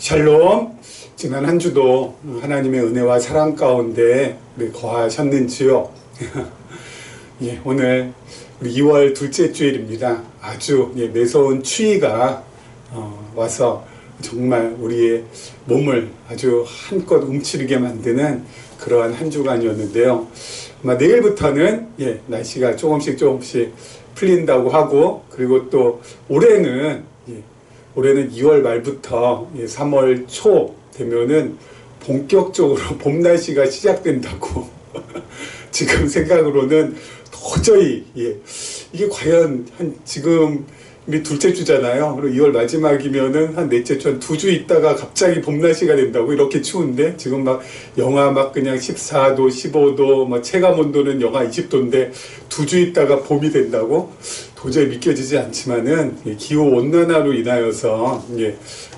샬롬. 지난 한 주도 하나님의 은혜와 사랑 가운데 거하셨는지요? 예, 오늘 우리 2월 둘째 주일입니다. 아주 매서운 추위가 와서 정말 우리의 몸을 아주 한껏 움츠리게 만드는 그러한 한 주간이었는데요. 아마 내일부터는 날씨가 조금씩 풀린다고 하고, 그리고 또 올해는 2월 말부터 3월 초 되면은 본격적으로 봄 날씨가 시작된다고 지금 생각으로는 도저히 이게 과연 지금 둘째 주잖아요. 그리고 2월 마지막이면은 한 넷째 주, 한 2주 있다가 갑자기 봄 날씨가 된다고. 이렇게 추운데 지금 영하 그냥 14도 15도 체감 온도는 영하 20도인데 2주 있다가 봄이 된다고. 도저히 믿겨지지 않지만은 기후 온난화로 인하여서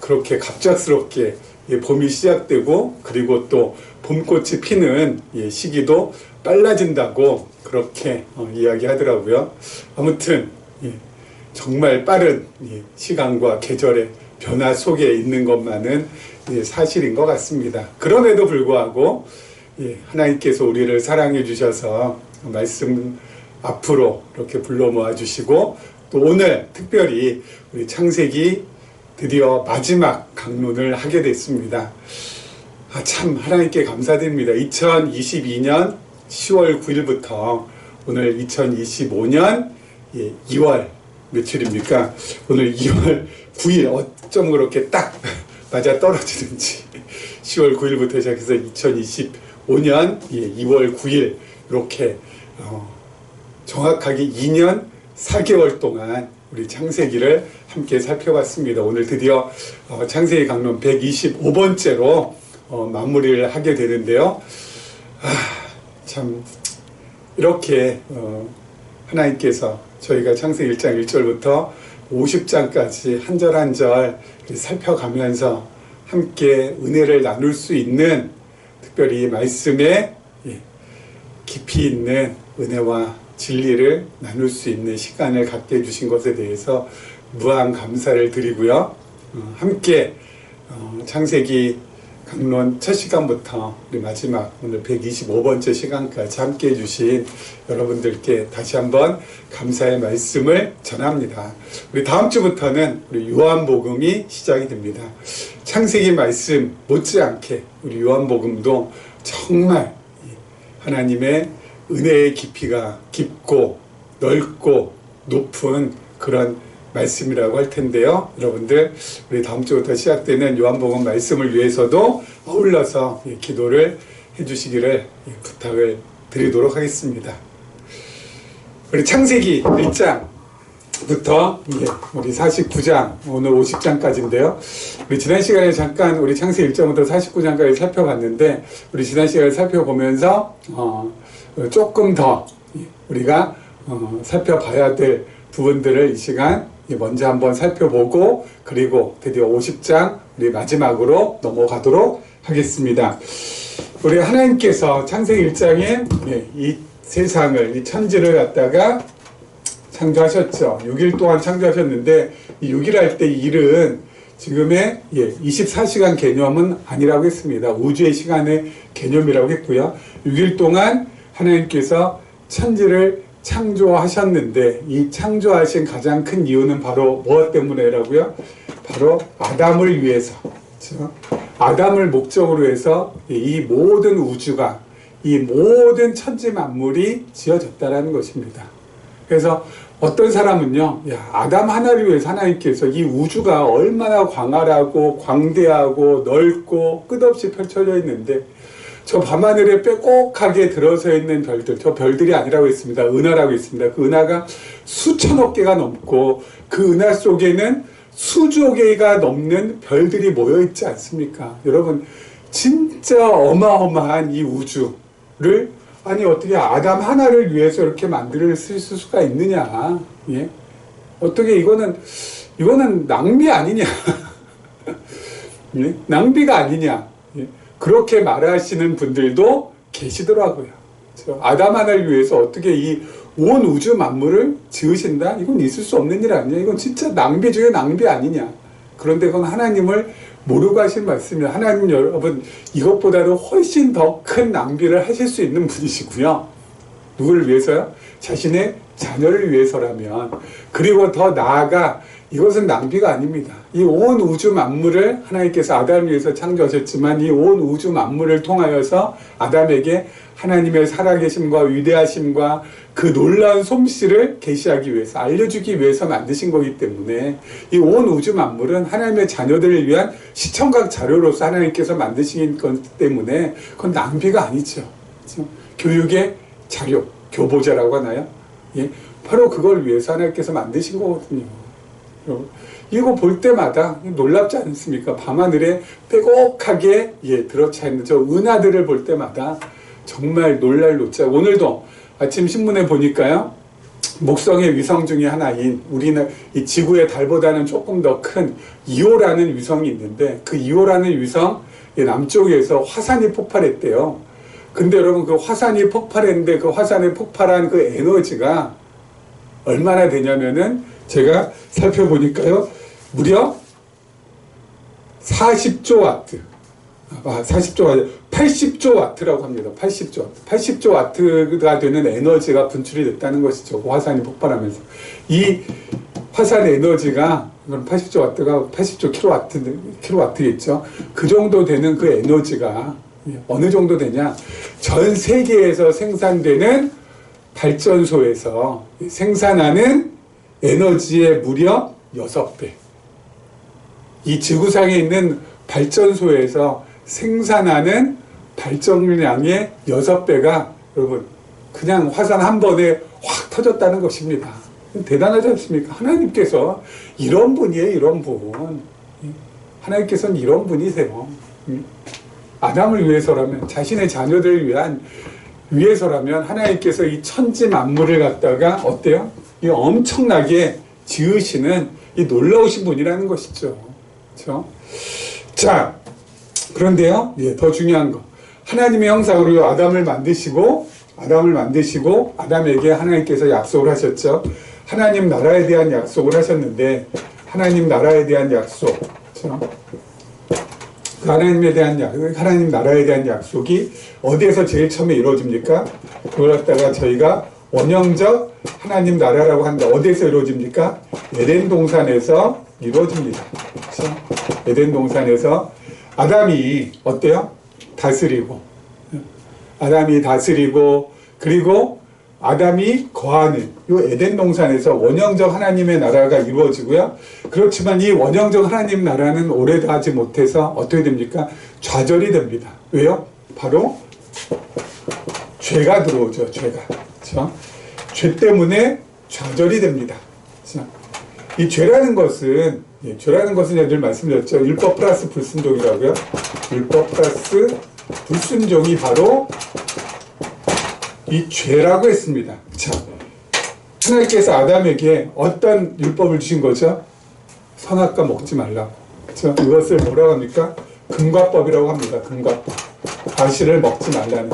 그렇게 갑작스럽게 봄이 시작되고, 그리고 또 봄꽃이 피는 시기도 빨라진다고 그렇게 이야기하더라고요. 아무튼 정말 빠른 시간과 계절의 변화 속에 있는 것만은 사실인 것 같습니다. 그럼에도 불구하고 하나님께서 우리를 사랑해 주셔서 말씀 앞으로 이렇게 불러 모아 주시고, 또 오늘 특별히 우리 창세기 드디어 마지막 강론을 하게 됐습니다. 참 하나님께 감사드립니다. 2022년 10월 9일부터 오늘 2025년 2월 며칠입니까? 오늘 2월 9일 어쩜 그렇게 딱 맞아 떨어지는지 10월 9일부터 시작해서 2025년 2월 9일 이렇게 정확하게 2년 4개월 동안 우리 창세기를 함께 살펴봤습니다. 오늘 드디어 창세기 강론 125번째로 마무리를 하게 되는데요. 참 이렇게 하나님께서 저희가 창세기 1장 1절부터 50장까지 한 절 한 절 살펴가면서 함께 은혜를 나눌 수 있는, 특별히 말씀에 깊이 있는 은혜와 진리를 나눌 수 있는 시간을 갖게 해주신 것에 대해서 무한 감사를 드리고요. 함께 창세기 강론 첫 시간부터 우리 마지막 오늘 125번째 시간까지 함께 해주신 여러분들께 다시 한번 감사의 말씀을 전합니다. 우리 다음 주부터는 우리 요한복음이 시작이 됩니다. 창세기 말씀 못지않게 우리 요한복음도 정말 하나님의 은혜의 깊이가 깊고 넓고 높은 그런 말씀이라고 할 텐데요. 여러분들 우리 다음 주부터 시작되는 요한복음 말씀을 위해서도 아울러서 기도를 해주시기를 부탁을 드리도록 하겠습니다. 우리 창세기 1장부터 우리 49장 오늘 50장까지인데요. 우리 지난 시간에 잠깐 우리 창세기 1장부터 49장까지 살펴봤는데, 우리 지난 시간에 살펴보면서 조금 더 우리가 살펴봐야 될 부분들을 이 시간 먼저 한번 살펴보고, 그리고 드디어 50장 우리 마지막으로 넘어가도록 하겠습니다. 우리 하나님께서 창세기 1장에 이 세상을, 이 천지를 갖다가 창조하셨죠. 6일 동안 창조하셨는데, 이 6일 할 때 일은 지금의 24시간 개념은 아니라고 했습니다. 우주의 시간의 개념이라고 했고요. 6일 동안 하나님께서 천지를 창조하셨는데, 이 창조하신 가장 큰 이유는 바로 무엇 때문에라고요? 바로 아담을 위해서, 그렇죠? 아담을 목적으로 해서 이 모든 우주가, 이 모든 천지 만물이 지어졌다라는 것입니다. 그래서 어떤 사람은요, 아담 하나를 위해서 하나님께서 이 우주가 얼마나 광활하고 광대하고 넓고 끝없이 펼쳐져 있는데, 저 밤하늘에 빼곡하게 들어서 있는 별들, 저 별들이 아니라고 했습니다. 은하라고 했습니다. 그 은하가 수천억 개가 넘고, 그 은하 속에는 수조 개가 넘는 별들이 모여 있지 않습니까? 여러분, 진짜 어마어마한 이 우주를 아니 어떻게 아담 하나를 위해서 이렇게 만들 수가 있느냐? 어떻게 이거는 낭비 아니냐? 낭비가 아니냐? 그렇게 말하시는 분들도 계시더라고요. 아담 하나를 위해서 어떻게 이 온 우주 만물을 지으신다? 이건 있을 수 없는 일 아니냐? 이건 진짜 낭비 중에 낭비 아니냐? 그런데 그건 하나님을 모르고 하신 말씀이에요. 하나님 여러분 이것보다도 훨씬 더 큰 낭비를 하실 수 있는 분이시고요. 누구를 위해서요? 자신의 자녀를 위해서라면. 그리고 더 나아가 이것은 낭비가 아닙니다. 이 온 우주 만물을 하나님께서 아담을 위해서 창조하셨지만 이 온 우주 만물을 통하여서 아담에게 하나님의 살아계심과 위대하심과 그 놀라운 솜씨를 계시하기 위해서, 알려주기 위해서 만드신 거기 때문에 이 온 우주 만물은 하나님의 자녀들을 위한 시청각 자료로서 하나님께서 만드신 것 때문에 그건 낭비가 아니죠. 그렇죠? 교육의 자료, 교보자라고 하나요? 예, 바로 그걸 위해서 하나님께서 만드신 거거든요. 이거 볼 때마다 놀랍지 않습니까? 밤하늘에 빼곡하게 들어차 있는 저 은하들을 볼 때마다 정말 놀랄 노자. 오늘도 아침 신문에 보니까요, 목성의 위성 중에 하나인 우리는 이 지구의 달보다는 조금 더 큰 2호라는 위성이 있는데 그 2호라는 위성 남쪽에서 화산이 폭발했대요. 근데 여러분 그 화산이 폭발했는데 그 화산에 폭발한 그 에너지가 얼마나 되냐면은 제가 살펴보니까요, 무려 40조 와트. 40조가 아니라 80조 와트라고 합니다. 80조 와트. 80조 와트가 되는 에너지가 분출이 됐다는 것이죠. 화산이 폭발하면서. 이 화산의 에너지가, 이건 80조 와트가 80조 킬로와트겠죠. 그 정도 되는 그 에너지가 어느 정도 되냐. 전 세계에서 생산되는 발전소에서 생산하는 에너지의 무려 6배. 이 지구상에 있는 발전소에서 생산하는 발전량의 6배가 여러분 그냥 화산 한 번에 확 터졌다는 것입니다. 대단하지 않습니까? 하나님께서 이런 분이에요. 이런 분. 하나님께서는 이런 분이세요. 아담을 위해서라면, 자신의 자녀들을 위해서라면 하나님께서 이 천지 만물을 갖다가 어때요? 이 엄청나게 지으시는 이 놀라우신 분이라는 것이죠. 그렇죠? 자, 그런데요, 더 중요한 거. 하나님의 형상으로 아담을 만드시고 아담에게 하나님께서 약속을 하셨죠. 하나님 나라에 대한 약속을 하셨는데, 하나님 나라에 대한 약속, 그렇죠? 하나님 나라에 대한 약속이 어디에서 제일 처음에 이루어집니까? 그걸 갖다가 저희가 원형적 하나님 나라라고 하는데 어디에서 이루어집니까? 에덴 동산에서 이루어집니다. 그렇죠? 에덴 동산에서 아담이 어때요? 아담이 다스리고 그리고 아담이 거하는 이 에덴 동산에서 원형적 하나님의 나라가 이루어지고요. 그렇지만 이 원형적 하나님 나라는 오래가지 못해서 어떻게 됩니까? 좌절이 됩니다. 왜요? 바로 죄가 들어오죠. 죄가. 그렇죠? 죄 때문에 좌절이 됩니다. 그렇죠? 이 죄라는 것은 늘 말씀드렸죠. 율법 플러스 불순종이라고요. 율법 플러스 불순종이 바로 이 죄라고 했습니다. 자, 하나님께서 아담에게 어떤 율법을 주신 거죠? 선악과 먹지 말라고. 그렇죠? 이것을 뭐라고 합니까? 금과법이라고 합니다. 금과법. 과실을 먹지 말라는.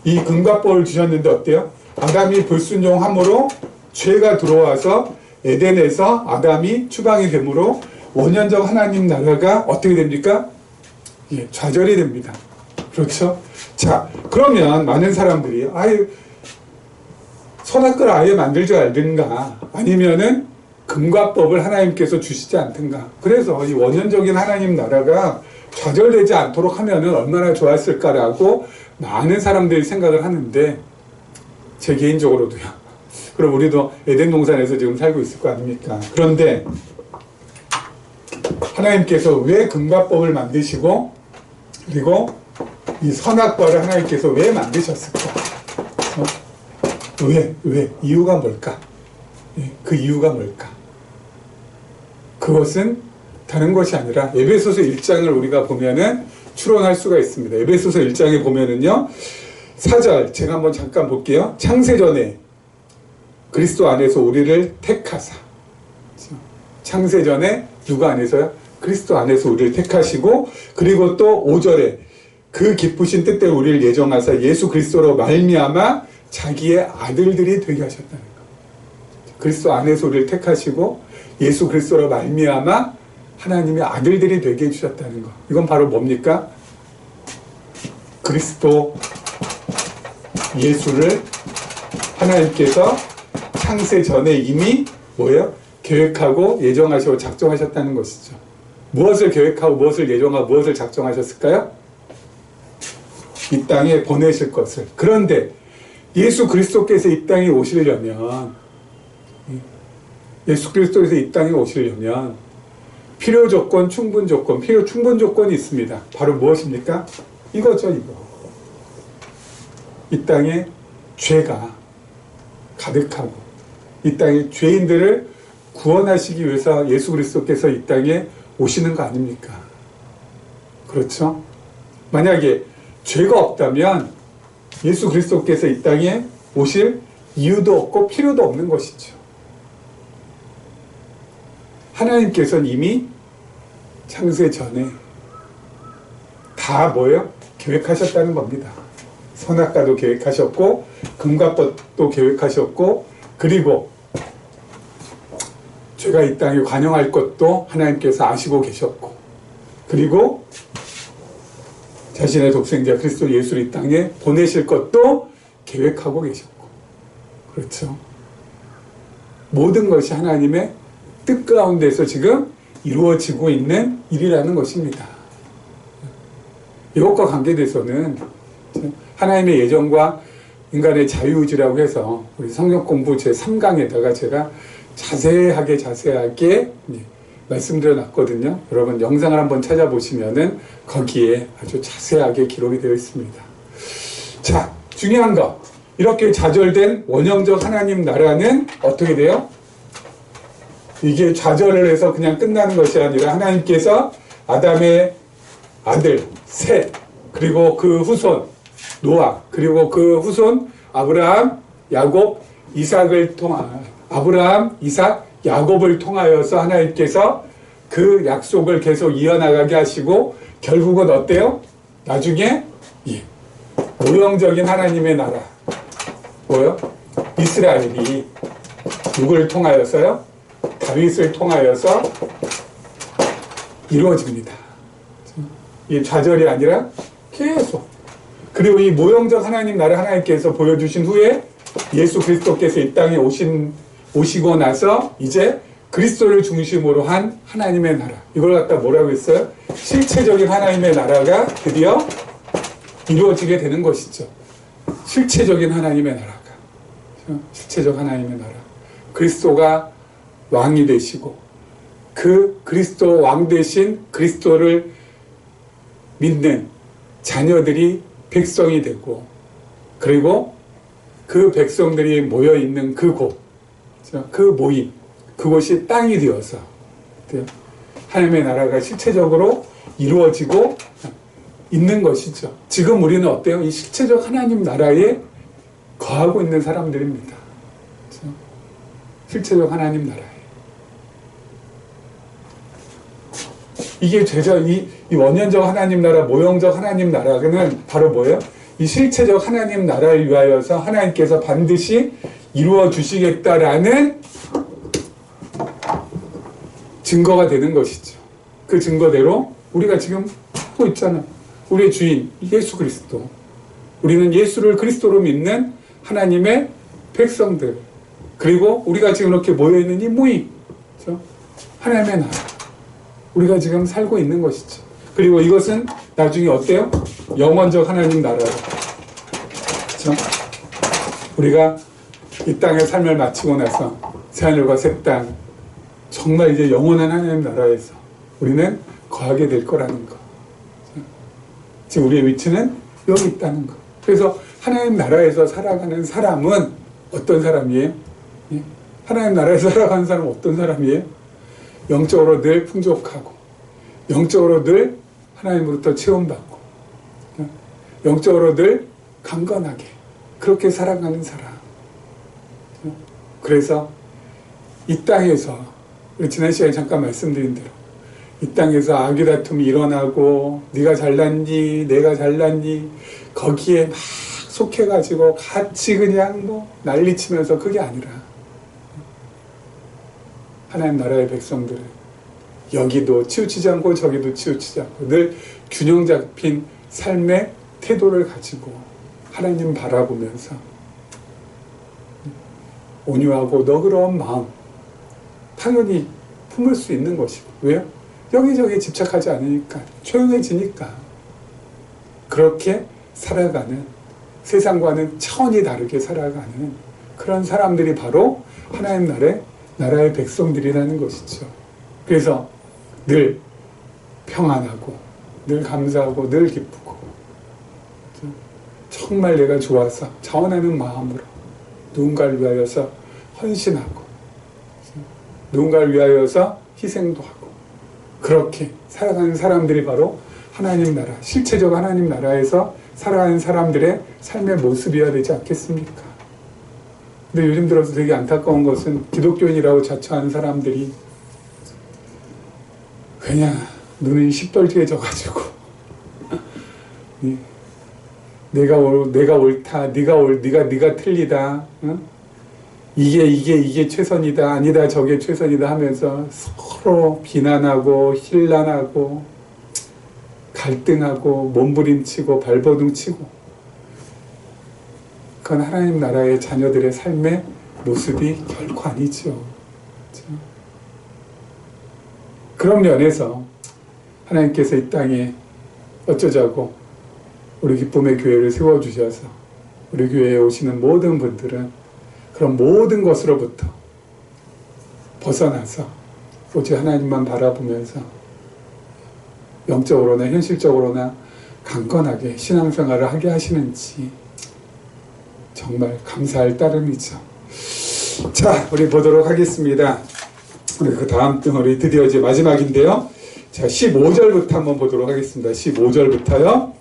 이 금과법을 주셨는데 어때요? 아담이 불순종함으로 죄가 들어와서 에덴에서 아담이 추방이 되므로 원년적 하나님 나라가 어떻게 됩니까? 좌절이 됩니다. 그렇죠? 자, 그러면 많은 사람들이 선악과를 아예 만들지 말든가 아니면은 금과법을 하나님께서 주시지 않든가. 그래서 이 원년적인 하나님 나라가 좌절되지 않도록 하면은 얼마나 좋았을까라고 많은 사람들이 생각을 하는데, 제 개인적으로도요. 그럼 우리도 에덴 동산에서 지금 살고 있을 거 아닙니까? 그런데 하나님께서 왜 금과법을 만드시고 그리고 이 선악과를 하나님께서 왜 만드셨을까? 왜? 이유가 뭘까? 그 이유가 뭘까? 그것은 다른 것이 아니라 에베소서 1장을 우리가 보면은 추론할 수가 있습니다. 에베소서 1장에 보면은요, 4절 제가 한번 잠깐 볼게요. 창세전에 그리스도 안에서 우리를 택하사. 창세전에 누가 안에서요? 그리스도 안에서 우리를 택하시고, 그리고 또 5절에 그 기쁘신 뜻대로 우리를 예정하사 예수 그리스도로 말미암아 자기의 아들들이 되게 하셨다는 것. 그리스도 안에서 우리를 택하시고 예수 그리스도로 말미암아 하나님의 아들들이 되게 해주셨다는 거. 이건 바로 뭡니까? 그리스도 예수를 하나님께서 창세 전에 이미 뭐예요? 계획하고 예정하시고 작정하셨다는 것이죠. 무엇을 계획하고 무엇을 예정하고 무엇을 작정하셨을까요? 이 땅에 보내실 것을. 그런데 예수 그리스도께서 이 땅에 오시려면, 예수 그리스도께서 이 땅에 오시려면 필요 조건, 충분 조건, 필요 충분 조건이 있습니다. 바로 무엇입니까? 이거죠, 이거. 이 땅에 죄가 가득하고 이 땅에 죄인들을 구원하시기 위해서 예수 그리스도께서 이 땅에 오시는 거 아닙니까? 그렇죠? 만약에 죄가 없다면 예수 그리스도께서 이 땅에 오실 이유도 없고 필요도 없는 것이죠. 하나님께서는 이미 창세 전에 다 뭐예요? 계획하셨다는 겁니다. 선악과도 계획하셨고 금과법도 계획하셨고 그리고 죄가 이 땅에 관영할 것도 하나님께서 아시고 계셨고 그리고 자신의 독생자 그리스도 예수를 이 땅에 보내실 것도 계획하고 계셨고 그렇죠. 모든 것이 하나님의 뜻 가운데서 지금 이루어지고 있는 일이라는 것입니다. 이것과 관계돼서는 하나님의 예정과 인간의 자유의지라고 해서 우리 성경 공부 제3강에다가 제가 자세하게 말씀드려 놨거든요. 여러분 영상을 한번 찾아보시면은 거기에 아주 자세하게 기록이 되어 있습니다. 자, 중요한 거. 이렇게 좌절된 원형적 하나님 나라는 어떻게 돼요? 이게 좌절을 해서 그냥 끝나는 것이 아니라 하나님께서 아담의 아들 셋 그리고 그 후손 노아 그리고 그 후손 아브라함, 야곱, 이삭을 통한 아브라함, 이삭, 야곱을 통하여서 하나님께서 그 약속을 계속 이어나가게 하시고 결국은 어때요? 나중에 모형적인 하나님의 나라 뭐요? 이스라엘이 누구를 통하여서요? 다윗을 통하여서 이루어집니다. 이 좌절이 아니라 계속 그리고 이 모형적 하나님 나라 하나님께서 보여주신 후에 예수 그리스도께서 이 땅에 오시고 나서 이제 그리스도를 중심으로 한 하나님의 나라 이걸 갖다 뭐라고 했어요? 실체적인 하나님의 나라가 드디어 이루어지게 되는 것이죠. 실체적인 하나님의 나라가 실체적 하나님의 나라 그리스도가 왕이 되시고 그 그리스도 왕 되신 그리스도를 믿는 자녀들이 백성이 되고 그리고 그 백성들이 모여있는 그곳 그 모임 그곳이 땅이 되어서 하나님의 나라가 실체적으로 이루어지고 있는 것이죠. 지금 우리는 어때요? 이 실체적 하나님 나라에 거하고 있는 사람들입니다. 그렇죠? 실체적 하나님 나라에 이게 이 원년적 하나님 나라, 모형적 하나님 나라는 바로 뭐예요? 이 실체적 하나님 나라를 위하여서 하나님께서 반드시 이루어 주시겠다라는 증거가 되는 것이죠. 그 증거대로 우리가 지금 하고 있잖아요. 우리의 주인 예수 그리스도. 우리는 예수를 그리스도로 믿는 하나님의 백성들. 그리고 우리가 지금 이렇게 모여있는 이 모임. 그렇죠? 하나님의 나라. 우리가 지금 살고 있는 것이죠. 그리고 이것은 나중에 어때요? 영원적 하나님 나라. 그렇죠? 우리가 이 땅의 삶을 마치고 나서 새하늘과 새 땅 정말 이제 영원한 하나님 나라에서 우리는 거하게 될 거라는 거. 지금 우리의 위치는 여기 있다는 거. 그래서 하나님 나라에서 살아가는 사람은 어떤 사람이에요? 하나님 나라에서 살아가는 사람은 어떤 사람이에요? 영적으로 늘 풍족하고 영적으로 늘 하나님으로부터 체험받고 영적으로 늘 강건하게 그렇게 살아가는 사람. 그래서 이 땅에서 우리 지난 시간에 잠깐 말씀드린 대로 이 땅에서 악의 다툼이 일어나고 네가 잘났니 내가 잘났니 거기에 막 속해가지고 같이 그냥 뭐 난리치면서 그게 아니라 하나님 나라의 백성들을 여기도 치우치지 않고 저기도 치우치지 않고 늘 균형 잡힌 삶의 태도를 가지고 하나님 바라보면서 온유하고 너그러운 마음 당연히 품을 수 있는 것이고, 왜요? 여기저기 집착하지 않으니까, 조용해지니까. 그렇게 살아가는, 세상과는 차원이 다르게 살아가는 그런 사람들이 바로 하나님 나라의 백성들이라는 것이죠. 그래서 늘 평안하고 늘 감사하고 늘 기쁘고 정말 내가 좋아서 자원하는 마음으로 누군가를 위하여서 헌신하고 누군가를 위하여서 희생도 하고 그렇게 살아가는 사람들이 바로 하나님 나라, 실체적 하나님 나라에서 살아가는 사람들의 삶의 모습이어야 되지 않겠습니까? 근데 요즘 들어서 되게 안타까운 것은 기독교인이라고 자처하는 사람들이 그냥 눈이 시뻘개져가지고 내가 옳다, 네가 틀리다, 응? 이게 최선이다, 아니다, 저게 최선이다 하면서 서로 비난하고 힐난하고 갈등하고 몸부림치고 발버둥치고, 그건 하나님 나라의 자녀들의 삶의 모습이 결코 아니죠. 그렇죠? 그런 면에서 하나님께서 이 땅에 어쩌자고 우리 기쁨의 교회를 세워주셔서 우리 교회에 오시는 모든 분들은 그런 모든 것으로부터 벗어나서 오직 하나님만 바라보면서 영적으로나 현실적으로나 강건하게 신앙생활을 하게 하시는지 정말 감사할 따름이죠. 자, 우리 보도록 하겠습니다. 우리 그 다음 우리 드디어 이제 마지막인데요. 자, 15절부터 한번 보도록 하겠습니다. 15절부터요.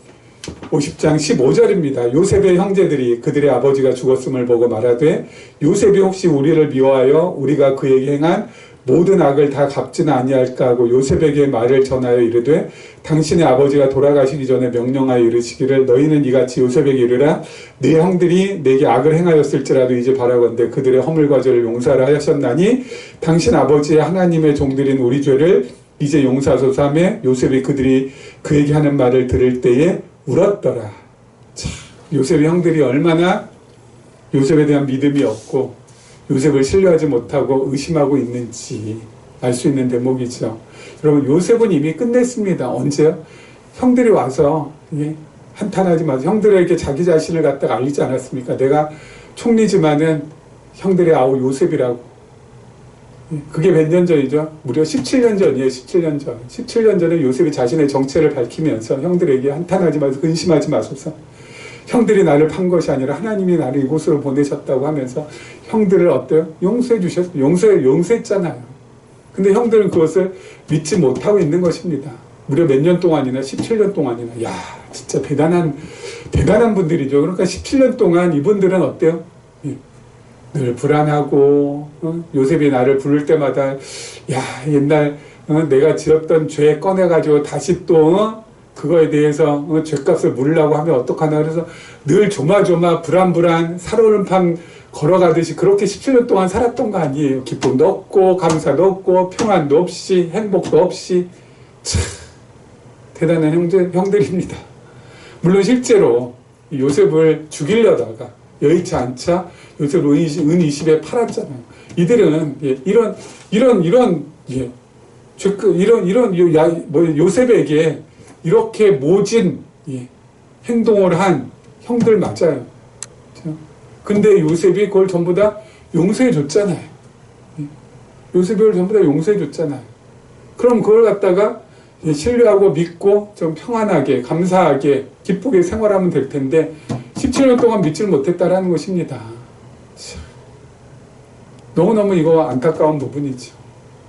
50장 15절입니다. 요셉의 형제들이 그들의 아버지가 죽었음을 보고 말하되 요셉이 혹시 우리를 미워하여 우리가 그에게 행한 모든 악을 다 갚지는 아니할까 하고 요셉에게 말을 전하여 이르되 당신의 아버지가 돌아가시기 전에 명령하여 이르시기를 너희는 이같이 요셉에게 이르라 네 형들이 내게 악을 행하였을지라도 이제 바라건대 그들의 허물과 죄를 용서하라 하셨나니 당신 아버지의 하나님의 종들인 우리 죄를 이제 용서하소서 하며 요셉이 그들이 그에게 하는 말을 들을 때에 울었더라. 참, 요셉의 형들이 얼마나 요셉에 대한 믿음이 없고 요셉을 신뢰하지 못하고 의심하고 있는지 알 수 있는 대목이죠. 여러분, 요셉은 이미 끝냈습니다. 언제요? 형들이 와서 한탄하지 마세요. 형들에게 자기 자신을 갖다가 알리지 않았습니까? 내가 총리지만은 형들의 아우 요셉이라고. 그게 몇 년 전이죠? 무려 17년 전이에요. 17년 전. 17년 전에 요셉이 자신의 정체를 밝히면서 형들에게 한탄하지 마소서, 근심하지 마소서. 형들이 나를 판 것이 아니라 하나님이 나를 이곳으로 보내셨다고 하면서 형들을 어때요? 용서해 주셨어요. 용서했잖아요. 근데 형들은 그것을 믿지 못하고 있는 것입니다. 무려 몇 년 동안이나 17년 동안이나. 야, 진짜 대단한 분들이죠. 그러니까 17년 동안 이분들은 어때요? 늘 불안하고 요셉이 나를 부를 때마다 야, 옛날 내가 지었던 죄 꺼내가지고 다시 또 그거에 대해서 죄값을 물으려고 하면 어떡하나. 그래서 늘 조마조마 불안불안 살얼음판 걸어가듯이 그렇게 17년 동안 살았던 거 아니에요. 기쁨도 없고 감사도 없고 평안도 없이 행복도 없이. 참 대단한 형들입니다. 물론 실제로 요셉을 죽이려다가 여의치 않자 요셉을 은 20에 팔았잖아요. 이들은 요셉에게 이렇게 모진 행동을 한 형들 맞아요. 근데 요셉이 그걸 전부 다 용서해 줬잖아요. 요셉이 그걸 전부 다 용서해 줬잖아요. 그럼 그걸 갖다가 신뢰하고 믿고 좀 평안하게 감사하게 기쁘게 생활하면 될 텐데 17년 동안 믿지를 못했다라는 것입니다. 너무너무 이거 안타까운 부분이죠.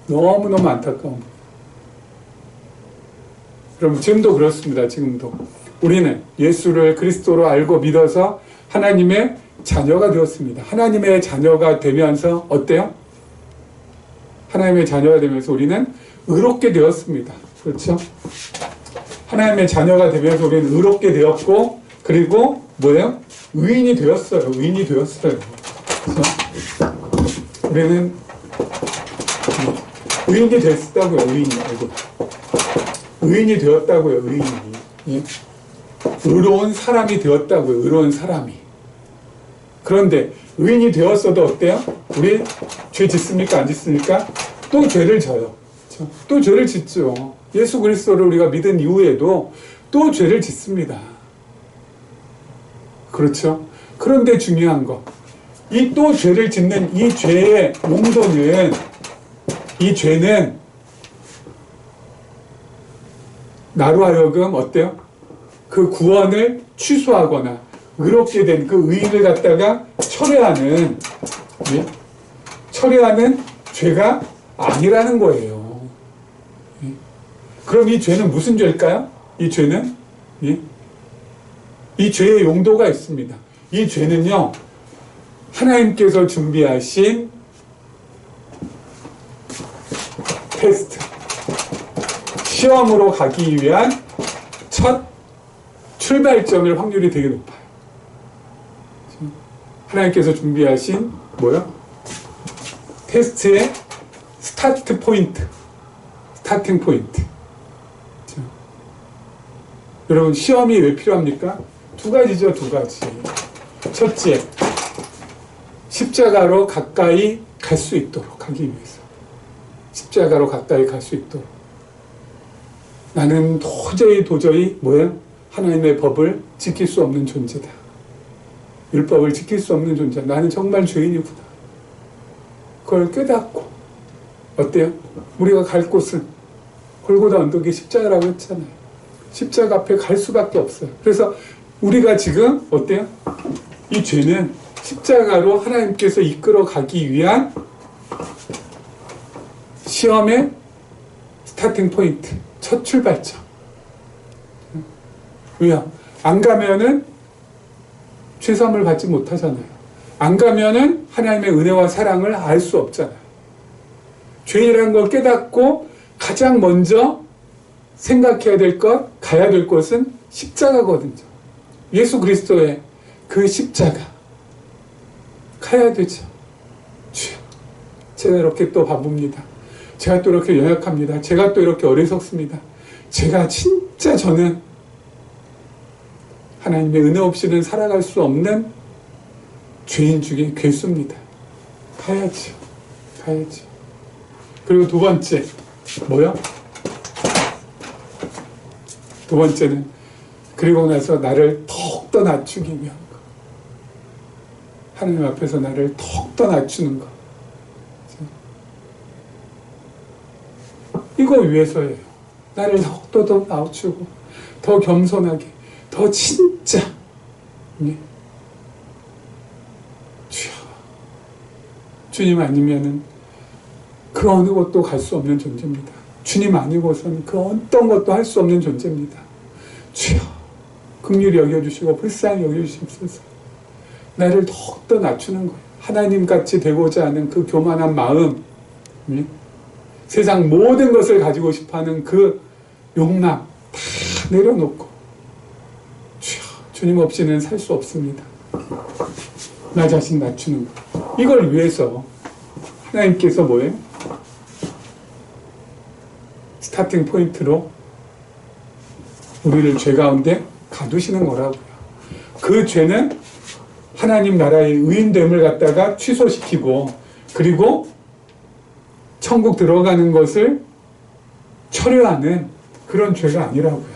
너무너무 안타까운 부분. 그럼 지금도 그렇습니다. 지금도 우리는 예수를 그리스도로 알고 믿어서 하나님의 자녀가 되었습니다. 하나님의 자녀가 되면서 어때요? 하나님의 자녀가 되면서 우리는 의롭게 되었습니다. 그렇죠? 하나님의 자녀가 되면서 우리는 의롭게 되었고, 그리고 뭐예요? 의인이 되었어요. 의인이 되었어요. 그렇죠? 우리는 의인이 됐다고요. 의인이. 아이고. 의인이 되었다고요. 의인이. 예? 의로운 사람이 되었다고요. 의로운 사람이. 그런데 의인이 되었어도 어때요? 우리 죄 짓습니까? 안 짓습니까? 또 죄를 져요. 그렇죠? 또 죄를 짓죠. 예수 그리스도를 우리가 믿은 이후에도 또 죄를 짓습니다. 그렇죠? 그런데 중요한 거, 이 또 죄를 짓는 이 죄의 용도는, 이 죄는 나로 하여금 어때요? 그 구원을 취소하거나 의롭게 된 그 의인을 갖다가 철회하는, 예? 철회하는 죄가 아니라는 거예요. 예? 그럼 이 죄는 무슨 죄일까요? 이 죄는, 예? 이 죄의 용도가 있습니다. 이 죄는요, 하나님께서 준비하신 테스트, 시험으로 가기 위한 첫 출발점일 확률이 되게 높아요. 하나님께서 준비하신 뭐야? 테스트의 스타트 포인트, 스타팅 포인트. 그렇죠? 여러분, 시험이 왜 필요합니까? 두 가지죠, 두 가지. 첫째, 십자가로 가까이 갈 수 있도록 하기 위해서. 십자가로 가까이 갈 수 있도록. 나는 도저히 뭐야? 하나님의 법을 지킬 수 없는 존재다. 율법을 지킬 수 없는 존재. 나는 정말 죄인이구나. 그걸 깨닫고, 어때요? 우리가 갈 곳은 골고다 언덕이 십자가라고 했잖아요. 십자가 앞에 갈 수밖에 없어요. 그래서 우리가 지금 어때요? 이 죄는 십자가로 하나님께서 이끌어 가기 위한 시험의 스타팅 포인트, 첫 출발점. 왜요? 안 가면은 죄사함을 받지 못하잖아요. 안 가면은 하나님의 은혜와 사랑을 알 수 없잖아요. 죄인이라는 걸 깨닫고 가장 먼저 생각해야 될 것, 가야 될 곳은 십자가거든요. 예수 그리스도의 그 십자가 가야 되죠. 주여, 제가 이렇게 또 바쁩니다. 제가 또 이렇게 연약합니다. 제가 또 이렇게 어리석습니다. 제가 진짜 저는 하나님의 은혜 없이는 살아갈 수 없는 죄인 중에 괴수입니다. 가야죠. 가야죠. 그리고 두 번째, 뭐요? 두 번째는, 그리고 나서 나를 더욱더 낮추기 위한 거. 하나님 앞에서 나를 더욱더 낮추는 거. 이거 위해서예요. 나를 더욱더 더 낮추고, 더 겸손하게, 더 진짜, 네. 주님 아니면은 그 어느 곳도 갈 수 없는 존재입니다. 주님 아니고서는 그 어떤 것도 할 수 없는 존재입니다. 주여, 긍휼히 여겨주시고 불쌍히 여겨주시옵소서. 나를 더욱더 낮추는 거예요. 하나님같이 되고자 하는 그 교만한 마음, 네? 세상 모든 것을 가지고 싶어하는 그 욕망 다 내려놓고, 주여, 주님 없이는 살 수 없습니다. 나 자신 낮추는 거. 이걸 위해서 하나님께서 뭐예요? 스타팅 포인트로 우리를 죄 가운데 가두시는 거라고요. 그 죄는 하나님 나라의 의인됨을 갖다가 취소시키고, 그리고 천국 들어가는 것을 철회하는 그런 죄가 아니라고요.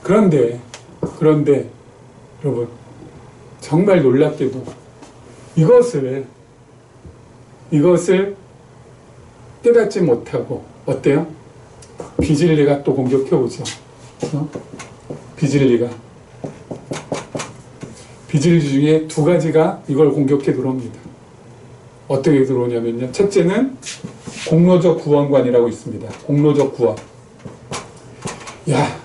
그런데 여러분, 정말 놀랍게도 이것을 깨닫지 못하고 어때요? 비진리가 또 공격해 오죠. 비진리 중에 두 가지가 이걸 공격해 들어옵니다. 어떻게 들어오냐면요. 첫째는 공로적 구원관이라고 있습니다. 공로적 구원. 야,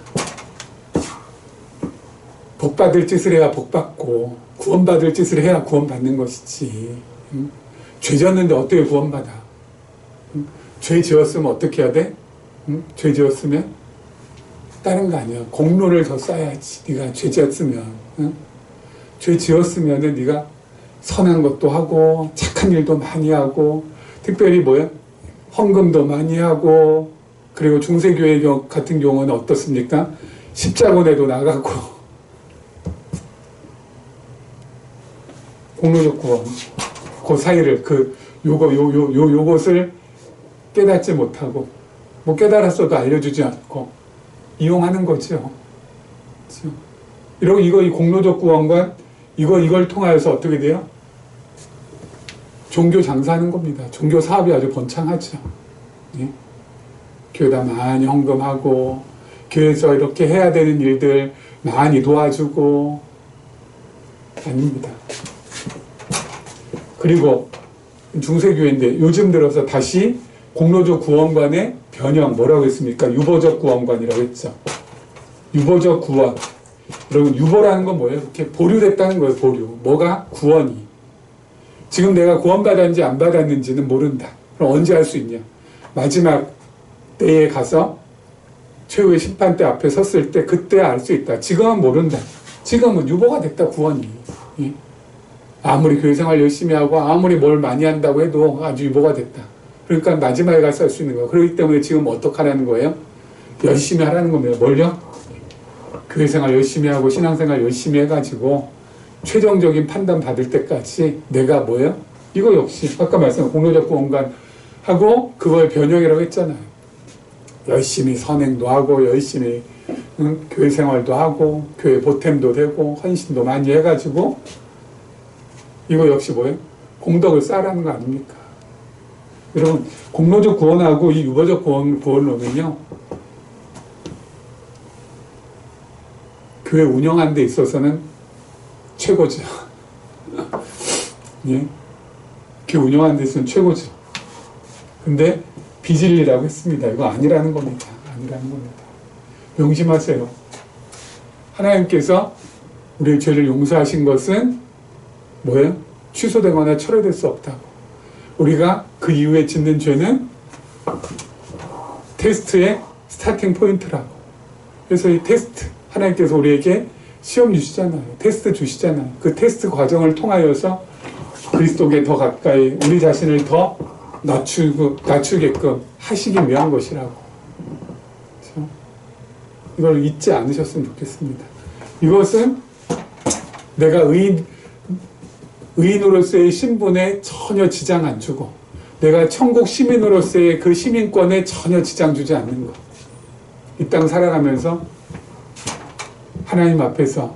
복받을 짓을 해야 복받고 구원받을 짓을 해야 구원받는 것이지. 응? 죄 지었는데 어떻게 구원받아? 응? 죄 지었으면 어떻게 해야 돼? 응? 죄 지었으면 다른 거 아니야. 공로를 더 쌓아야지. 네가 죄 지었으면. 응? 죄 지었으면은 네가 선한 것도 하고 착한 일도 많이 하고 특별히 뭐야? 헌금도 많이 하고, 그리고 중세교회 같은 경우는 어떻습니까? 십자군에도 나가고, 공로적 구원, 그 사이를, 요것을 깨닫지 못하고, 뭐 깨달았어도 알려주지 않고, 이용하는 거죠. 그렇죠? 이 공로적 구원과 이걸 통하여서 어떻게 돼요? 종교 장사하는 겁니다. 종교 사업이 아주 번창하죠. 예? 교회다 많이 헌금하고, 교회에서 이렇게 해야 되는 일들 많이 도와주고, 아닙니다. 그리고 중세교회인데 요즘 들어서 다시 공로적 구원관의 변형, 뭐라고 했습니까? 유보적 구원관이라고 했죠. 유보적 구원. 여러분, 유보라는 건 뭐예요? 이렇게 보류됐다는 거예요, 보류. 뭐가? 구원이. 지금 내가 구원받았는지 안 받았는지는 모른다. 그럼 언제 알 수 있냐? 마지막 때에 가서 최후의 심판대 앞에 섰을 때 그때 알 수 있다. 지금은 모른다. 지금은 유보가 됐다, 구원이. 예? 아무리 교회 생활 열심히 하고 아무리 뭘 많이 한다고 해도 아주 유보가 됐다. 그러니까 마지막에 가서 할 수 있는 거예요. 그렇기 때문에 지금 어떻게 하라는 거예요? 열심히 하라는 겁니다. 뭘요? 교회 생활 열심히 하고 신앙생활 열심히 해가지고 최종적인 판단 받을 때까지 내가 뭐예요? 이거 역시 아까 말씀한 공로적 구원관 하고 그걸 변형이라고 했잖아요. 열심히 선행도 하고 열심히 교회 생활도 하고 교회 보탬도 되고 헌신도 많이 해가지고 이거 역시 뭐예요? 공덕을 쌓으라는 거 아닙니까? 여러분, 공로적 구원하고 이 유보적 구원론은요, 교회 운영하는 데 있어서는 최고죠. 예? 교회 운영하는 데 있어서는 최고죠. 근데 비진리라고 했습니다. 이거 아니라는 겁니다. 아니라는 겁니다. 명심하세요. 하나님께서 우리의 죄를 용서하신 것은 뭐예요? 취소되거나 철회될 수 없다고. 우리가 그 이후에 짓는 죄는 테스트의 스타팅 포인트라고. 그래서 이 테스트, 하나님께서 우리에게 시험 주시잖아요. 테스트 주시잖아요. 그 테스트 과정을 통하여서 그리스도께 더 가까이 우리 자신을 더 낮추게끔 하시기 위한 것이라고. 그렇죠? 이걸 잊지 않으셨으면 좋겠습니다. 이것은 내가 의인으로서의 신분에 전혀 지장 안 주고 내가 천국 시민으로서의 그 시민권에 전혀 지장 주지 않는 것. 이 땅 살아가면서 하나님 앞에서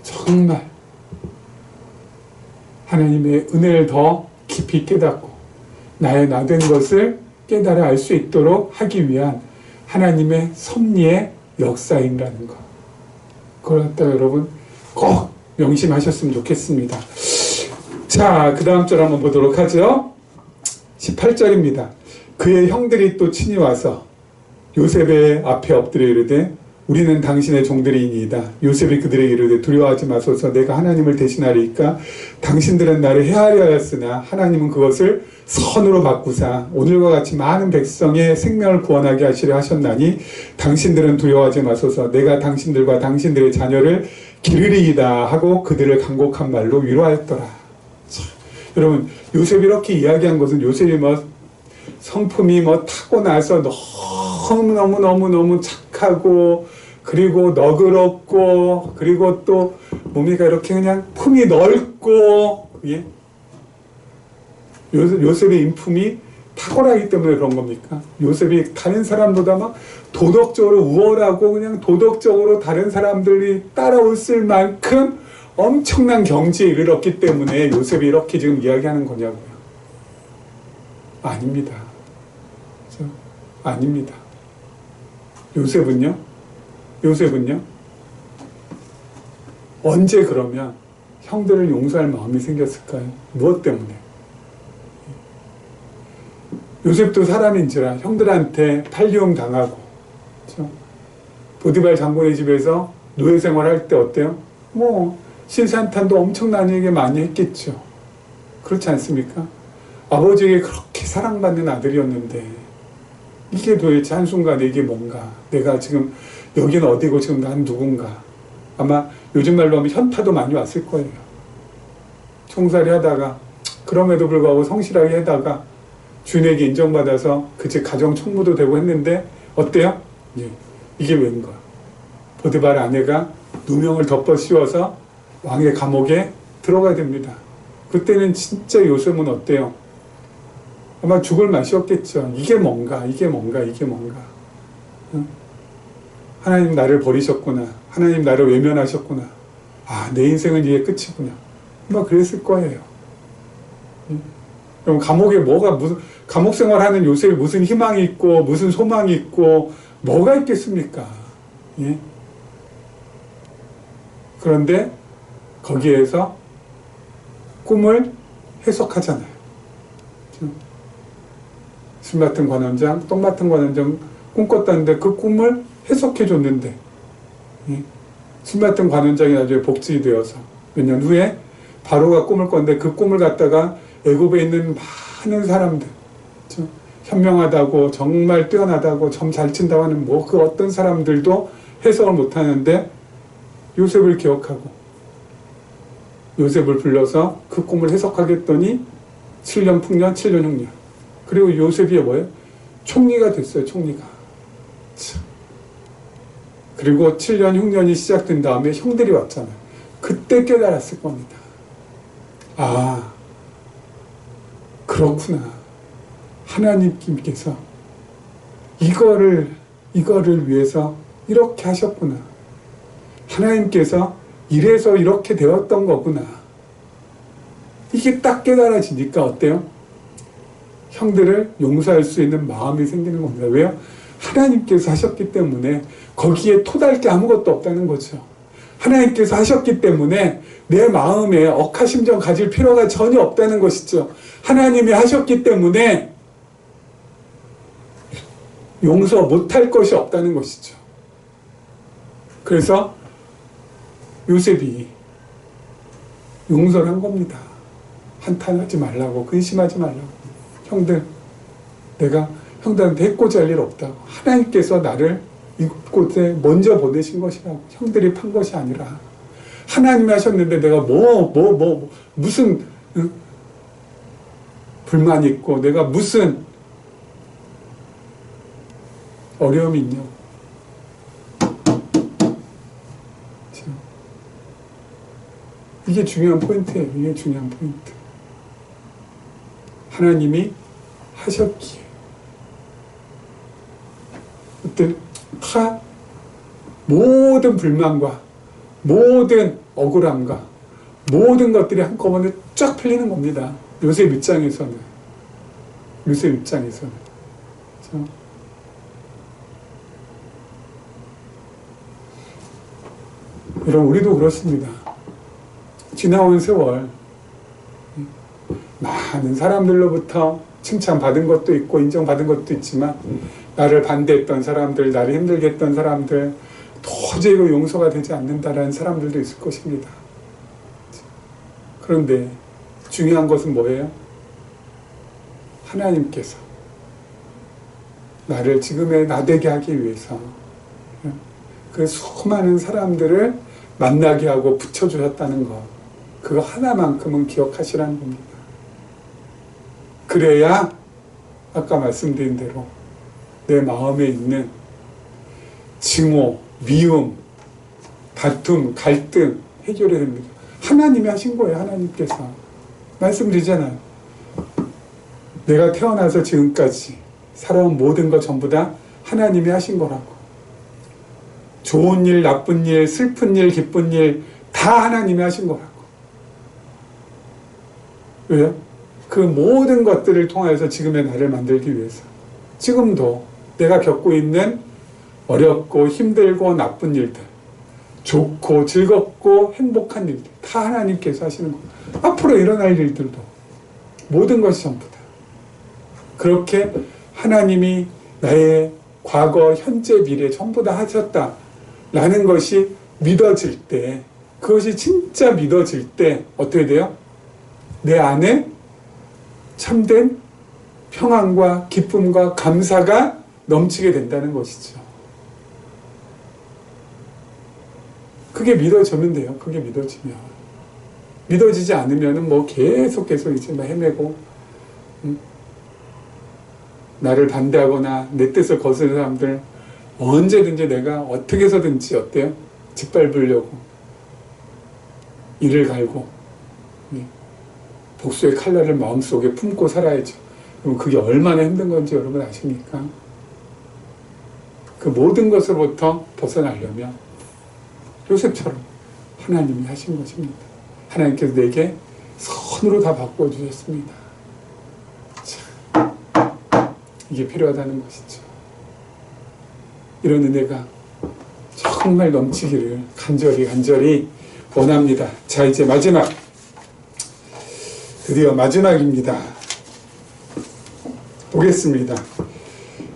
정말 하나님의 은혜를 더 깊이 깨닫고 나의 나된 것을 깨달아 알 수 있도록 하기 위한 하나님의 섭리의 역사인라는 것. 그걸 갖다가 여러분 꼭 명심하셨으면 좋겠습니다. 자, 그 다음 절 한번 보도록 하죠. 18절입니다. 그의 형들이 또 친히 와서 요셉의 앞에 엎드려 이르되 우리는 당신의 종들이니이다. 요셉이 그들에게 이르되 두려워하지 마소서. 내가 하나님을 대신하리이까. 당신들은 나를 해하려 하였으나 하나님은 그것을 선으로 바꾸사 오늘과 같이 많은 백성의 생명을 구원하게 하시려 하셨나니 당신들은 두려워하지 마소서. 내가 당신들과 당신들의 자녀를 기르리이다 하고 그들을 간곡한 말로 위로하였더라. 참, 여러분, 요셉이 이렇게 이야기한 것은 요셉이 성품이 타고나서 너무 착하고 그리고 너그럽고 그리고 또 뭡니까 이렇게 그냥 품이 넓고 예? 요셉의 인품이 탁월하기 때문에 그런 겁니까? 요셉이 다른 사람보다 도덕적으로 우월하고 그냥 도덕적으로 다른 사람들이 따라올 만큼 엄청난 경지에 이르렀기 때문에 요셉이 이렇게 지금 이야기하는 거냐고요. 아닙니다. 그렇죠? 아닙니다. 요셉은요? 언제 그러면 형들을 용서할 마음이 생겼을까요? 무엇 때문에? 요셉도 사람인지라 형들한테 팔리움 당하고, 그렇죠? 보디발 장군의 집에서 노예 생활할 때 어때요? 신산탄도 엄청나게 많이 했겠죠. 그렇지 않습니까? 아버지에게 그렇게 사랑받는 아들이었는데 이게 도대체 한순간에 이게 뭔가, 내가 지금 여기는 어디고 지금 난 누군가. 아마 요즘 말로 하면 현타도 많이 왔을 거예요. 총살이 하다가 그럼에도 불구하고 성실하게 하다가 주인에게 인정받아서 그 집 가정 총무도 되고 했는데 어때요? 예, 이게 웬가? 보디발 아내가 누명을 덮어 씌워서 왕의 감옥에 들어가야 됩니다. 그때는 진짜 요셉은 어때요? 아마 죽을 맛이었겠죠. 이게 뭔가, 이게 뭔가, 이게 뭔가. 응? 하나님 나를 버리셨구나. 하나님 나를 외면하셨구나. 아, 내 인생은 이게 끝이구나. 아마 그랬을 거예요. 응? 그럼 감옥에 무슨, 감옥 생활하는 요셉이 무슨 희망이 있고, 무슨 소망이 있고, 뭐가 있겠습니까? 예? 그런데 거기에서 꿈을 해석하잖아요. 술 맡은 관원장, 똥 맡은 관원장 꿈꿨다는데 그 꿈을 해석해 줬는데 술 맡은 관원장이 나중에 복직이 되어서 몇 년 후에 바로가 꿈을 꿨는데 그 꿈을 갖다가 애굽에 있는 많은 사람들, 그렇죠? 현명하다고 정말 뛰어나다고 점 잘 친다고 하는 뭐 그 어떤 사람들도 해석을 못하는데 요셉을 기억하고 요셉을 불러서 그 꿈을 해석하겠더니 7년 풍년, 7년 흉년. 그리고 요셉이 뭐예요? 총리가 됐어요, 총리가. 참. 그리고 7년 흉년이 시작된 다음에 형들이 왔잖아요. 그때 깨달았을 겁니다. 아, 그렇구나. 하나님께서 이거를 위해서 이렇게 하셨구나. 하나님께서 이래서 이렇게 되었던 거구나. 이게 딱 깨달아지니까 어때요? 형들을 용서할 수 있는 마음이 생기는 겁니다. 왜요? 하나님께서 하셨기 때문에 거기에 토달 게 아무것도 없다는 거죠. 하나님께서 하셨기 때문에 내 마음에 억하심정 가질 필요가 전혀 없다는 것이죠. 하나님이 하셨기 때문에 용서 못할 것이 없다는 것이죠. 그래서 요셉이 용서를 한 겁니다. 한탄하지 말라고, 근심하지 말라고. 형들, 내가 형들한테 해코지 할 일 없다고. 하나님께서 나를 이곳에 먼저 보내신 것이라고. 형들이 판 것이 아니라. 하나님이 하셨는데 내가 무슨 불만이 있고, 내가 무슨 어려움이 있냐고. 이게 중요한 포인트예요. 이게 중요한 포인트. 하나님이 하셨기에. 그때 다 모든 불만과 모든 억울함과 모든 것들이 한꺼번에 쫙 풀리는 겁니다. 요셉 입장에서는. 요셉 입장에서는. 그렇죠? 여러분, 우리도 그렇습니다. 지나온 세월, 많은 사람들로부터 칭찬받은 것도 있고 인정받은 것도 있지만 나를 반대했던 사람들, 나를 힘들게 했던 사람들, 도저히 용서가 되지 않는다라는 사람들도 있을 것입니다. 그런데 중요한 것은 뭐예요? 하나님께서 나를 지금의 나되게 하기 위해서 그 수많은 사람들을 만나게 하고 붙여주셨다는 것, 그거 하나만큼은 기억하시라는 겁니다. 그래야 아까 말씀드린 대로 내 마음에 있는 증오, 미움, 다툼, 갈등 해결해야 됩니다. 하나님이 하신 거예요. 하나님께서. 말씀드리잖아요. 내가 태어나서 지금까지 살아온 모든 것 전부 다 하나님이 하신 거라고. 좋은 일, 나쁜 일, 슬픈 일, 기쁜 일 다 하나님이 하신 거라고. 왜요? 그 모든 것들을 통해서 지금의 나를 만들기 위해서. 지금도 내가 겪고 있는 어렵고 힘들고 나쁜 일들, 좋고 즐겁고 행복한 일들 다 하나님께서 하시는 겁니다. 앞으로 일어날 일들도 모든 것이 전부 다. 그렇게 하나님이 나의 과거, 현재, 미래 전부 다 하셨다라는 것이 믿어질 때, 그것이 진짜 믿어질 때 어떻게 돼요? 내 안에 참된 평안과 기쁨과 감사가 넘치게 된다는 것이죠. 그게 믿어지면 돼요. 그게 믿어지면. 믿어지지 않으면은 뭐 계속 이제 막 헤매고, 나를 반대하거나 내 뜻을 거스르는 사람들 언제든지 내가 어떻게 해서든지 어때요? 짓밟으려고 이를 갈고 복수의 칼날을 마음속에 품고 살아야죠. 그럼 그게 얼마나 힘든 건지 여러분 아십니까? 그 모든 것으로부터 벗어나려면 요셉처럼 하나님이 하신 것입니다. 하나님께서 내게 선으로 다 바꿔주셨습니다. 참, 이게 필요하다는 것이죠. 이런 은혜가 정말 넘치기를 간절히 원합니다. 자, 이제 마지막, 드디어 마지막입니다. 보겠습니다.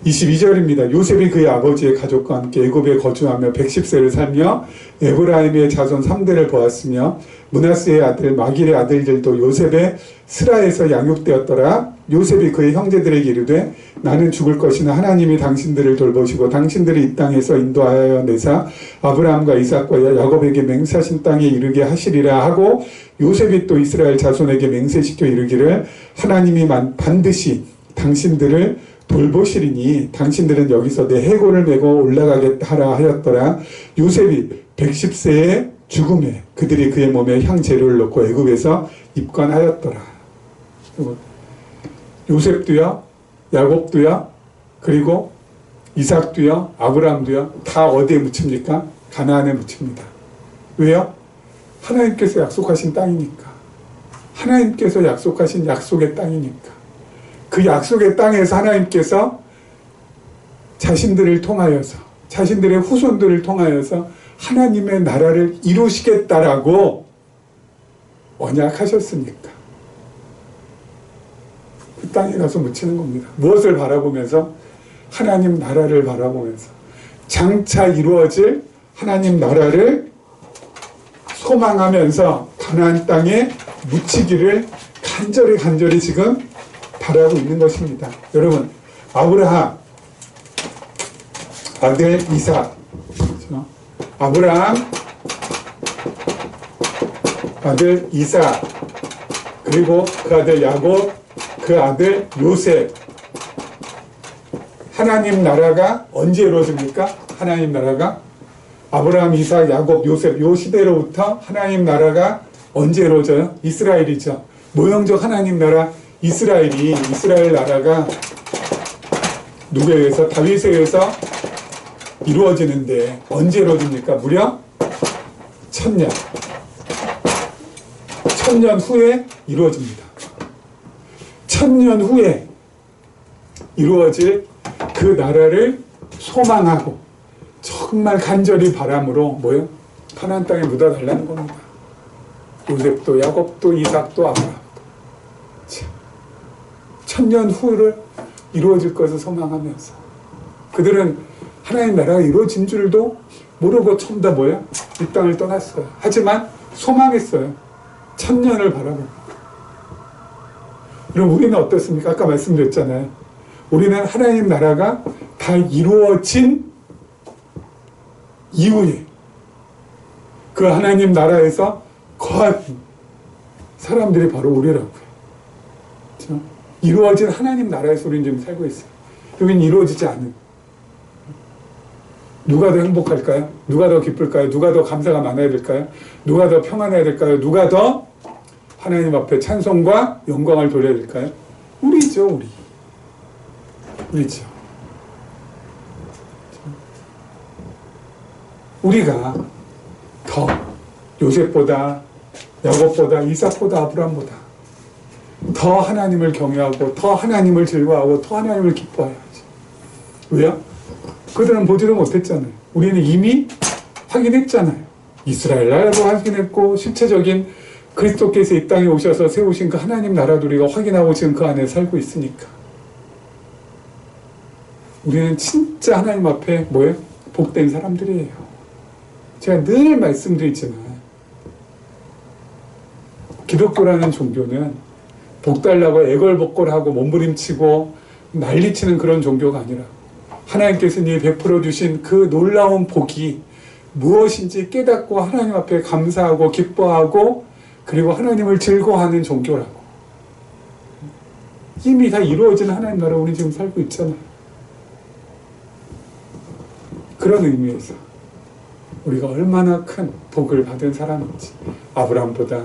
22절입니다. 요셉이 그의 아버지의 가족과 함께 애굽에 거주하며 110세를 살며 에브라임의 자손 3대를 보았으며 므낫세의 아들 마길의 아들들도 요셉의 스라에서 양육되었더라. 요셉이 그의 형제들에게 이르되 나는 죽을 것이나 하나님이 당신들을 돌보시고 당신들이 이 땅에서 인도하여 내사 아브라함과 이삭과 야곱에게 맹세하신 땅에 이르게 하시리라 하고 요셉이 또 이스라엘 자손에게 맹세시켜 이르기를 하나님이 반드시 당신들을 돌보시리니 당신들은 여기서 내 해골을 메고 올라가겠다 하라 하였더라. 요셉이 110세의 죽음에 그들이 그의 몸에 향재료를 넣고 애굽에서 입관하였더라. 요셉도요, 야곱도요, 그리고 이삭도요, 아브라함도요, 다 어디에 묻힙니까? 가나안에 묻힙니다. 왜요? 하나님께서 약속하신 땅이니까. 하나님께서 약속하신 약속의 땅이니까. 그 약속의 땅에서 하나님께서 자신들을 통하여서, 자신들의 후손들을 통하여서 하나님의 나라를 이루시겠다라고 언약하셨으니까 그 땅에 가서 묻히는 겁니다. 무엇을 바라보면서? 하나님 나라를 바라보면서 장차 이루어질 하나님 나라를 소망하면서 가나안 땅에 묻히기를 간절히 지금 바라고 있는 것입니다. 여러분, 아브라함 아들 이삭, 그렇죠? 아브라함 아들 이삭, 그리고 그 아들 야곱, 그 아들 요셉. 하나님 나라가 언제 이루어집니까? 하나님 나라가 아브라함, 이삭, 야곱, 요셉 요 시대로부터 하나님 나라가 언제 이루어져요? 이스라엘이죠. 모형적 하나님 나라 이스라엘 나라가 누구에 의해서? 다윗에 의해서 이루어지는데 언제 이루어집니까? 무려 1000년 후에 이루어집니다. 1000년 후에 이루어질 그 나라를 소망하고 정말 간절히 바람으로 뭐요? 가나안 땅에 묻어달라는 겁니다. 요셉도 야곱도 이삭도 아브라함도 1000년 후를 이루어질 것을 소망하면서 그들은 하나님 나라가 이루어진 줄도 모르고 처음 다 뭐야? 이 땅을 떠났어요. 하지만 소망했어요. 1000년을 바라보고. 그럼 우리는 어떻습니까? 아까 말씀드렸잖아요. 우리는 하나님 나라가 다 이루어진 이후에 그 하나님 나라에서 거한 사람들이 바로 우리라고요. 그렇죠? 이루어진 하나님 나라에서 우리는 지금 살고 있어요. 여기는 이루어지지 않은. 누가 더 행복할까요? 누가 더 기쁠까요? 누가 더 감사가 많아야 될까요? 누가 더 평안해야 될까요? 누가 더 하나님 앞에 찬송과 영광을 돌려야 될까요? 우리죠, 우리죠. 우리가 더 요셉보다 야곱보다 이삭보다 아브라함보다 더 하나님을 경외하고 더 하나님을 즐거워하고 더 하나님을 기뻐해야지. 왜요? 그들은 보지도 못했잖아요. 우리는 이미 확인했잖아요. 이스라엘 나라도 확인했고 실체적인 그리스도께서 이 땅에 오셔서 세우신 그 하나님 나라도 우리가 확인하고 지금 그 안에 살고 있으니까 우리는 진짜 하나님 앞에 뭐예요? 복된 사람들이에요. 제가 늘 말씀드리지만 기독교라는 종교는 복달라고 애걸복걸하고 몸부림치고 난리치는 그런 종교가 아니라 하나님께서 이 베풀어 주신 그 놀라운 복이 무엇인지 깨닫고 하나님 앞에 감사하고 기뻐하고 그리고 하나님을 즐거워하는 종교라고. 이미 다 이루어진 하나님 나라 우리 지금 살고 있잖아요. 그런 의미에서 우리가 얼마나 큰 복을 받은 사람인지, 아브라함보다,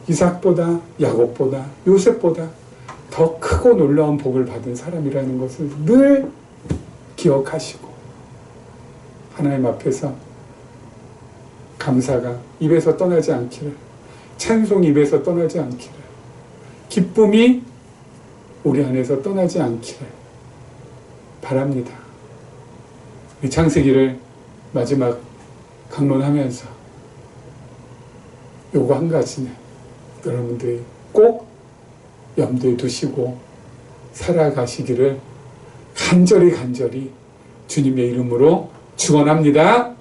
이삭보다, 야곱보다, 요셉보다 더 크고 놀라운 복을 받은 사람이라는 것을 늘 기억하시고 하나님 앞에서 감사가 입에서 떠나지 않기를, 찬송이 입에서 떠나지 않기를, 기쁨이 우리 안에서 떠나지 않기를 바랍니다. 이 창세기를 마지막 강론하면서 요거 한 가지는 여러분들이 꼭 염두에 두시고 살아가시기를 간절히 주님의 이름으로 축원합니다.